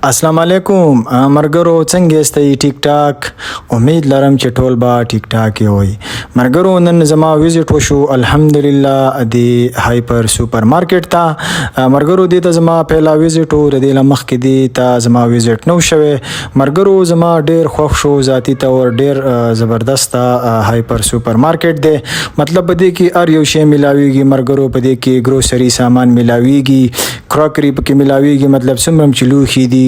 السلام علیکم مرګرو څنګه یاستئ ټیک ټاک امید لرم چې ټول به ټیک ټاک وي مرګرو نن زما ویزټ وشو الحمدلله د هایپر سوپر مارکیټ ته مرګرو دې ته زما پهلا ویزټ و د دې لمخ کې دې ته زما ویزټ نو شوه مرګرو زما ډیر خوښ شو ذاتی تور ډیر زبردست هایپر سوپر مارکیټ دی مطلب دې کې هر یو شی ملاويږي مرګرو په دې کې ګروسري سامان ملاويږي کراکري پکې ملاويږي مطلب څومره چې لوخي دي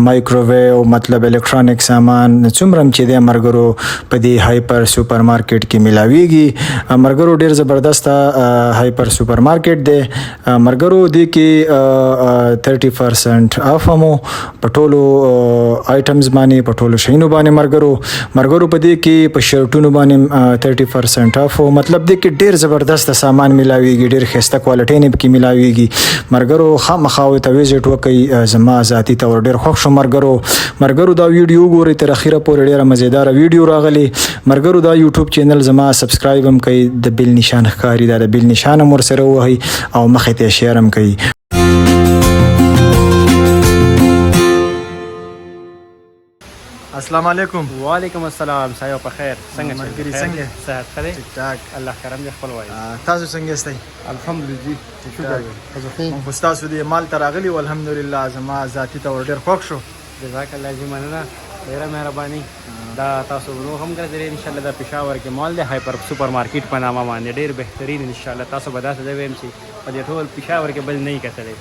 مایکروویو مطلب الکترونیک سامان څومره چې د مرګرو په دې هایپر سوپر مارکیټ کې ملاويږي مرګرو ډیر زبردست هایپر سوپر مارکیټ دی مرګرو دې کې 30% اف مو په ټولو آیټمز باندې په ټولو شینو باندې مرګرو په دې کې په شرټونو باندې 30% اف مطلب دې کې ډیر زبردست سامان ملاويږي ډیر خسته کوالټي نه پکې ملاويږي مرګرو خامخاوي ته ویزټ وکي زما ذاتی تور ډیر خوښ شو مرګرو دا ویډیو ګوري تر اخیره پورې ډیره مزیدار ویډیو راغلی مرګرو دا یوټیوب چینل زما سبسکرایب هم کوي د بیل نشان ښکاری دا د بیل نشان مور سره وهي او مخې ته شیر هم کوي السلام علیکم وعلیکم السلام سایو په خیر څنګه مرګري څنګه صحت ښه دی ټیک ټاک الله کرم دې خپل وایي تاسو څنګه یاستئ الحمدلله شکر خو تاسو دې مال ته راغلي والحمدلله زما ذاتی تور ډیر خوښ شو جزاک الله جی مننه ډیره مهرباني دا تاسو نو هم ګرځي ان شاء الله د پېښور کې مال دی هایپر سوپر مارکیټ په نامه باندې ډیر بهترین ان شاء الله تاسو به دا څه ویم چې په دې ټول پېښور کې بل نه کتلې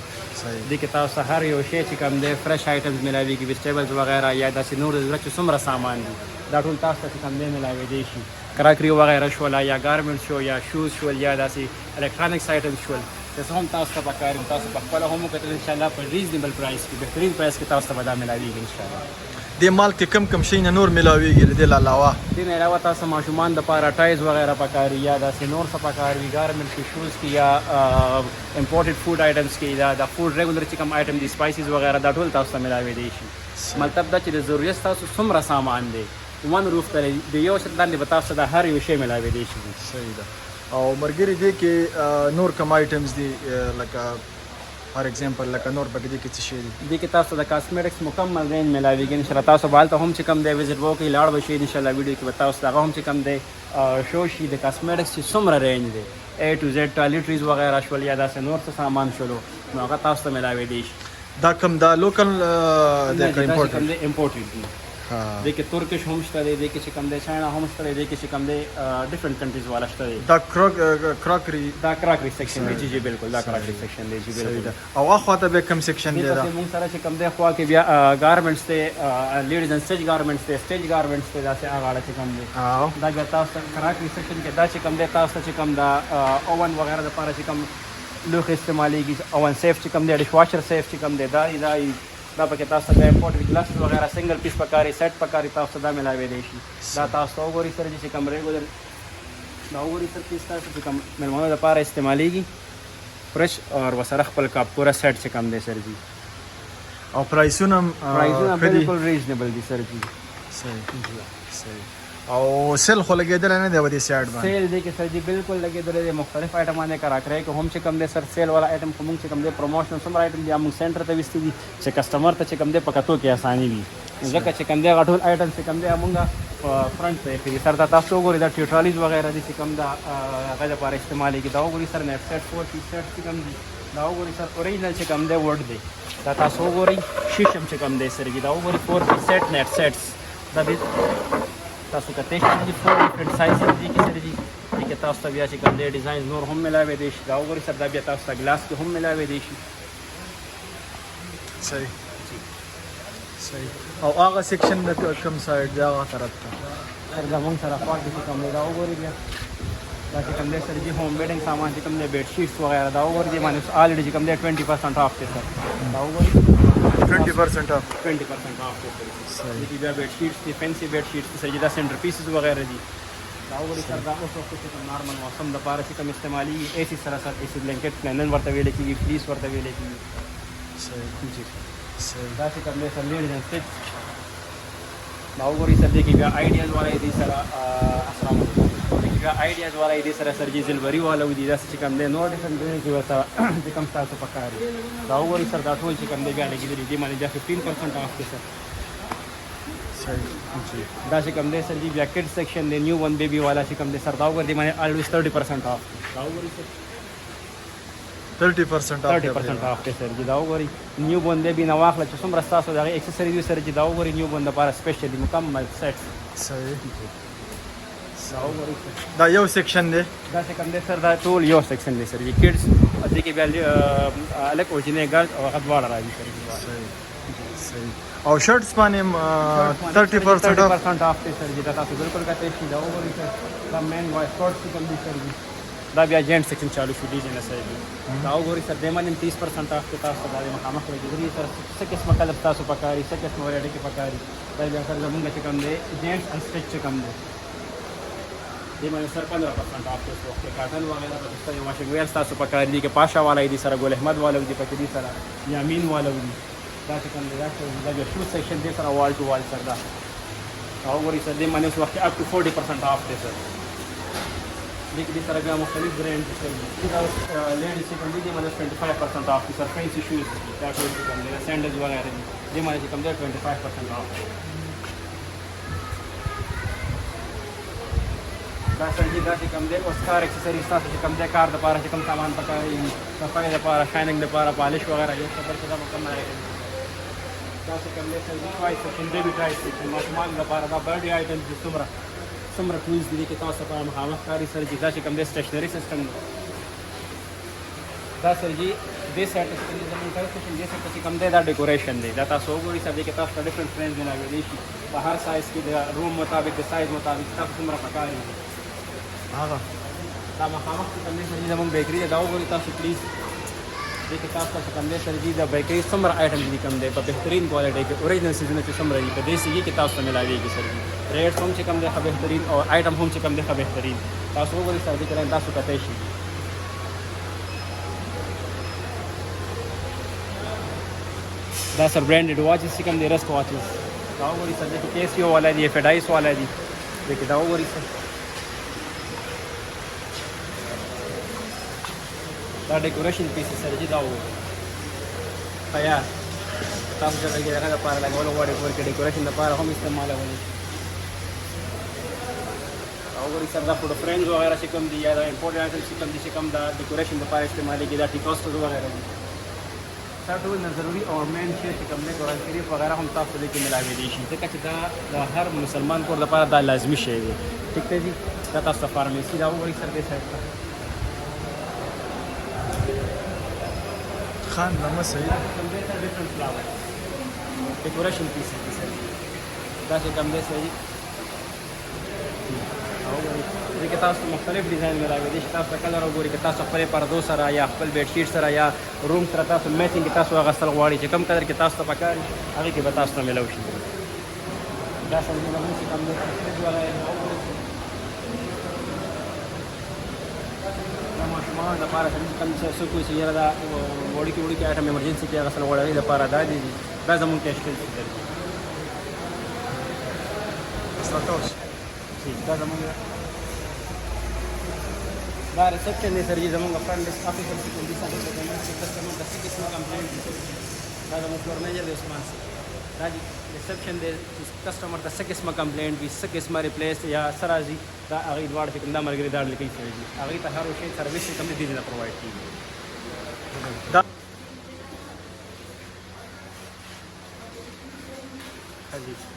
دې کې تاسو هر یو شی چې کوم دی فرش آیټمز ملاويږي ویجیټیبلز وغیرہ یا داسې نور ضرورت چې څومره سامان دي دا ټول تاسو ته کوم دی ملاوي دي شي کراکري وغیرہ شول یا ګارمنټ شو یا شوز شول یا داسې الکترونیکس آیټمز شول تاسو هم تاسو ته پکارم تاسو په خپل هم کتل ان شاء الله په ریزنیبل پرایس کې بهترین پرایس کې تاسو ته به دا ملاويږي ان شاء الله د مال کې کم شي نه نور ملاويږي د علاوه دې نه علاوه تاسو ماشومان د پاره ټایز وغیرہ پکاري یا داسې نور څه پکاري ګارمنټ کې شوز کې یا امپورټډ فود آیټمز کې دا د فود ریګولر چې کوم آیټم دي سپایسز وغیرہ دا ټول تاسو ته ملاوي دي شي مطلب دا چې د ضرورت تاسو څومره سامان دی ون روف ته د یو شت باندې به تاسو د هر یو شی ملاوي دي شي صحیح ده او مرګري دي کې نور کوم آیټمز دي لکه فار ایگزامپل لکه نور پکې دي کې څه شي دي کې تاسو د کاسمیټکس مکمل رینج ملاويږي ان شاء الله تاسو بالته هم چې کم دی وزټ وکړئ لاړ بشي ان شاء الله ویډیو کې به تاسو هغه هم چې کم دی شو شي د کاسمیټکس چې څومره رینج دی A to Z ټایلیټریز وغیرہ شول یا داسې نور څه سامان شولو نو هغه تاسو ته ملاوي دي دا کوم دا لوکل د امپورټډ دي د کې ترکش هم شته دی د کې چې کم دی چاینا هم شته دی د کې چې کم دی ډیفرنٹ کنټریز والا شته دی دا کراکري سیکشن دی جی بالکل دا کراکري سیکشن دی جی بالکل او اخوا ته به کم سیکشن دی دا موږ سره چې کم دی خوا کې بیا ګارمنټس ته لیډیز ان سټیج ګارمنټس ته سټیج ګارمنټس ته دا څه هغه چې کم دی دا بیا تاسو کراکري سیکشن کې دا چې کم دی تاسو چې کم دا اوون وغیرہ د پاره چې کم لوخ استعمالېږي اوون سیف چې کم دی ډش واشر سیف چې کم دی دا پکې تاسو ته امپورټ ګلاس وغیرہ سنگل پیس پکاري سیټ پکاري تاسو دا ملاوي دي شي دا تاسو وګورئ سره چې کوم ریګولر دا وګورئ سره پیس تاسو چې کوم ملمانو لپاره استعمالېږي فرش او وسره خپل کا پورا سیټ چې کوم دی سر جی او پرایسونه بالکل ریزنیبل دي سر جی صحیح او سیل خو لګیدل نه دی ودی سیټ باندې سیل دی کې سر جی بالکل لګیدل دي مختلف آیټمانه کراکري کې هم چې کم دي سر سیل والا آیټم کوم چې کم دي پروموشن سم آیټم دي موږ سنټر ته وستي دي چې کسٹمر ته چې کم دي پکاتو کې اساني وي ځکه چې کم دي غټول آیټم چې کم دي موږ فرنٹ ته کې سر تاسو وګورئ دا ټیوټرالیز وغیرہ دي چې کم دا هغه لپاره استعمالي کې دا وګورئ سر نیټ سیټ 4 پیس سیټ چې کم دي دا وګورئ سر اوریجنل چې کم دي ورډ دی دا تاسو وګورئ شیشم چې کم دي سر دا وګورئ 4 پیس سیټ نیټ سیټس دا به تاسو کته چې 4 ډیفرنٹ سایزز دي کې سر دي چې تاسو ته بیا چې کوم ډیر ډیزاین نور هم ملاوي دي شي دا وګورئ سر دا بیا تاسو ته ګلاس کې هم ملاوي دي شي صحیح او هغه سیکشن د کوم سایډ دا هغه طرف ته سر دا موږ سره پاک دي کوم دا وګورئ بیا دا چې کوم دې سر دي هوم بیډینګ سامان چې کوم دې بیډ شیټس وغیرہ دا وګورئ دې باندې آلریډي چې کوم دې 20% اف ته سر دا وګورئ 20% اف 20% اف ته صحیح بیا بیډ شیټس دي فینسی بیډ شیټس سر دا سنټر پیسز وغیرہ دي دا وګورئ سر دا اوس وخت کې نارمل موسم د پاره چې کوم استعمالي ایسی سره سر ایسی بلانکټ پلانن ورته ویل کېږي فلیس ورته ویل کېږي صحیح دا چې کوم سر لیډ ان سټیچ دا وګورئ سر دې کې بیا آیډیال والے دي سره السلام علیکم بیا آیډیاز والا دې سره سر جی زلوري والا ودي دا چې کوم دی نور ډیفرنٹ دی چې ورته چې کوم تاسو پکاري دا وګورئ سر دا ټول چې کوم دی بیا لګېدلي دي باندې بیا 15% آف دی سر صحیح دا چې کوم دی سر جی بیا کډ سیکشن دی نیو ون بیبي والا چې کوم دی سر دا وګورئ دې باندې آلویز 30% آف دا وګورئ سر 30% 30% آف دی سر جی دا وګورئ نیو بون بیبي نه واخله چې څومره ستاسو دغه اکسسریز وي سر جی دا وګورئ نیو بون لپاره سپیشلی مکمل سیټ صحیح دا وګورئ سر دا یو سیکشن دی دا چې کوم دی سر دا ټول یو سیکشن دی سر جی کډس دې کې بیا الګ اورجینل ګارد او هغه دواړه راځي سر جی صحیح صحیح او شرټس باندې 30% آف دی سر جی دا تاسو بالکل کته شي دا وګورئ سر دا مین وای شورټ چې کوم دی سر جی دا بیا جینټ سیکشن چالو شو دی نه سر جی دا وګورئ سر دې باندې 30% آف کې تاسو دا مخامخ لګیږي سر څه قسمه کلر تاسو پکاري څه قسمه ورډي کې پکاري دا بیا سر زمونږ چې کوم دی جینټ ان سټیچ چې کوم دی دې باندې سر 15% آف کې وخت کاټن وغیرہ په تاسو یو واشنګ ویر تاسو پکاري دي کې پاشا والا دي سره ګل احمد والا دي پکې دي سره یامین والا دي دا چې کوم دی دا شو سیکشن دې سره وال ټو وال سره دا او ورې سر دې باندې وخت اپ ټو 40% آف دی سر دې کې سره بیا مختلف برانډ دي دا لیډیز چې کوم دي باندې 25% آف دي سر فینسی شوز دا ټول چې کوم دي سینډلز وغیرہ دې باندې کوم دی 25% آف دا سر جی دا چې کوم دی اوس کار اکسسریز تاسو چې کوم دی کار د پاره چې کوم سامان پکاري صفای د پاره شایننګ د پاره پالش وغیرہ یو څه برکه دا مکمل راځي دا چې کوم دی سر جی ټوایس سیکشن بیبي ټوایس سیکشن ماشومان د پاره دا برډي آیټم چې څومره ټولز دي کې تاسو په مخامخ کاری سر جی دا چې کوم دی سټیشنری سیستم دا سر جی دې سیټ چې زموږ کار سیکشن دې سیټ چې کوم دی دا ډیکوریشن دی دا تاسو وګورئ سر دې کې تاسو ډیفرنٹ فرینز بناوي شي په هر سایز کې د روم مطابق د سایز مطابق تاسو څومره پکاري هغه دا مخامخ چې کوم دی سر جی زموږ بیکري دا وګورئ تاسو پلیز دې کې تاسو چې کوم دی سر جی د بیکري څومره آیټم دي کوم دی په بهترین کوالټي کې اوریجنل سیزونه چې څومره دي په دې سیږي کې تاسو ملاويږي سر جی ریټ هم چې کوم دی ښه بهترین او آیټم هم چې کوم دی ښه بهترین تاسو وګورئ سر دې کې تاسو کته شي دا سر برانډډ واچز چې کوم دی رسک واچز دا وګورئ سر دې کې کیسیو والا دی فیډایس والا دی دې کې دا وګورئ سر دا ډیکوریشن پیسز سره چې دا وګورئ یا تاسو چې هغه لپاره لګول غواړئ ورکه ډیکوریشن لپاره هم استعمالوي او ورې سره دا فوټو فريمز وغیرہ چې کوم دي یا دا امپورټ آیټم چې کوم دي چې کوم دا ډیکوریشن لپاره استعمالېږي دا ټیکاستو وغیرہ دي دا ټول نه ضروري او مین شی چې کوم دی قرآن شریف وغیرہ هم تاسو دې کې ملاوي دي شي ځکه چې دا د هر مسلمان کور لپاره دا لازمي شی دی ټیک دی جی دا تاسو فارمیسي دا وګورئ سر دې سایت خان نامه صحیح کوم دی سر ډیفرنٹ فلاور ډیکوریشن پیسز دي سر دا چې کوم دی صحیح او دې کې تاسو مختلف ډیزاین ملاوي دي چې تاسو کلر وګورئ چې تاسو خپل پردو سره یا خپل بیډ شیټ سره یا روم سره تاسو میچینګ تاسو هغه سره غواړئ چې کوم کلر کې تاسو ته پکاري هغه کې به تاسو ته ملاوي شي دا څنګه موږ چې کوم دی والا دا ماشومان لپاره کوم څه کوم چې یاره دا وړي کې آیټم ایمرجنسي کې هغه سره وړي لپاره دا دي دا زموږ تشکیل دي ستاسو دا زموږ دا ریسپشن دی سر جی زموږ فرنٹ ډیسک افیسر چې کوم دي سره چې کسٹمر د څه قسمه کمپلینټ دي دا زموږ فلور مینیجر دی عثمان دا ریسپشن دی کسٹمر د څه قسمه کمپلینټ وي څه قسمه ریپلیس یا سره راځي دا هغه دواړه چې کوم دا مرګري دا لیکي سر جی هغه ته هر شی سرویس کوم دي نه پرووایډ کیږي دا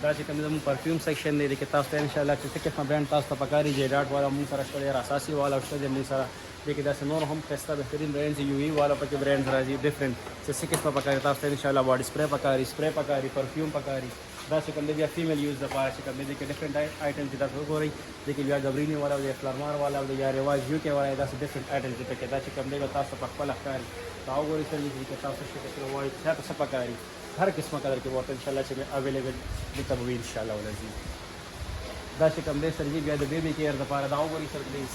دا چې کوم زموږ پرفیوم سیکشن دی کې تاسو ته ان شاء الله چې څه قسمه برانډ تاسو ته پکاري جیډاټ والا موږ سره شته اساسي والا شته موږ سره دې کې دا نور هم خسته بهترین برانډ یو وی والا پکې برانډ راځي ډیفرنٹ څه قسمه پکاري تاسو ته ان شاء الله باډي سپری پکاري پرفیوم پکاري دا چې کوم دی بیا فیمیل یوز لپاره چې کوم دی کې ډیفرنٹ آیټم چې تاسو وګورئ دې کې بیا غبرینی والا دی فلرمار والا دی یا رواج یو کې والا دا ډیفرنٹ آیټم چې پکې دا چې کوم دی تاسو په خپل ښکاري دا وګورئ چې تاسو څه وایي څه پکاري هر قسمه کلر کې ورته ان شاء الله چې اویلیبل دي تبوی ان شاء الله ولزي دا چې کوم دی سر جی بیا د بیبي کیر لپاره دا وګورئ سر پلیز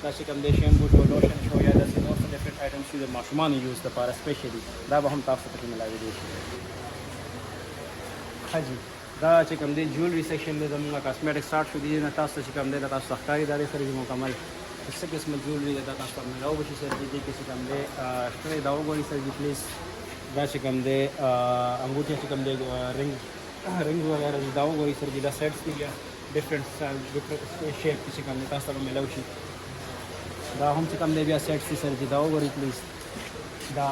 دا چې کوم دی شیمپو شو لوشن شو یا د نور څه ډیفرنٹ آیټمز چې د ماشومان یوز لپاره سپیشلی دا به هم تاسو ته ملاوي دي شي حاجی دا چې کوم دی جویلری سیکشن دی زموږ کاسمیټک سټارټ شو دی نه تاسو چې کوم دی دا تاسو ښکاري دا سره مکمل څه قسمه جویلری دا تاسو ته ملاو بشي سر دې کې چې کوم دی شته دا وګورئ سر دې پلیز دا چې کوم دی انګوټي چې کوم دی رنګ وغیرہ دا وګورئ سر دې دا سیټس دي بیا ډیفرنٹ شیپ چې کوم دی تاسو ته ملاو شي دا هم چې کوم دی بیا سیټس دي سر دې دا وګورئ پلیز دا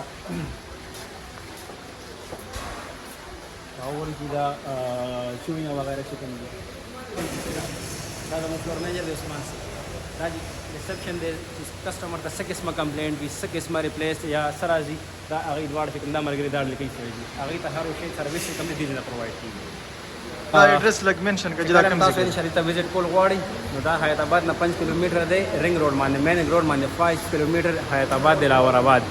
और सीधा चूड़ियाँ वगैरह चिकन दी दादा फ्लोर मैनेजर दे उस्मान से दादी रिसेप्शन दे कस्टमर का से किस्म कंप्लेंट भी से किस्म रिप्लेस या सराजी दा आगे द्वार चिकन दा मरगरी दाड़ लेके चले जी आगे तो हर उसे सर्विस कम दी देना प्रोवाइड की एड्रेस लग मेंशन का जिला कम से शरीता विजिट कोल वाड़ी दा हैदराबाद ना 5 किलोमीटर दे रिंग रोड माने मेन रोड माने 5 किलोमीटर हैदराबाद दिलावराबाद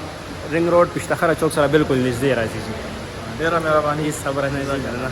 रिंग रोड पिछला खरा चौक सरा बिल्कुल नजदीक है जी डेरा मेहरबानी صبر نه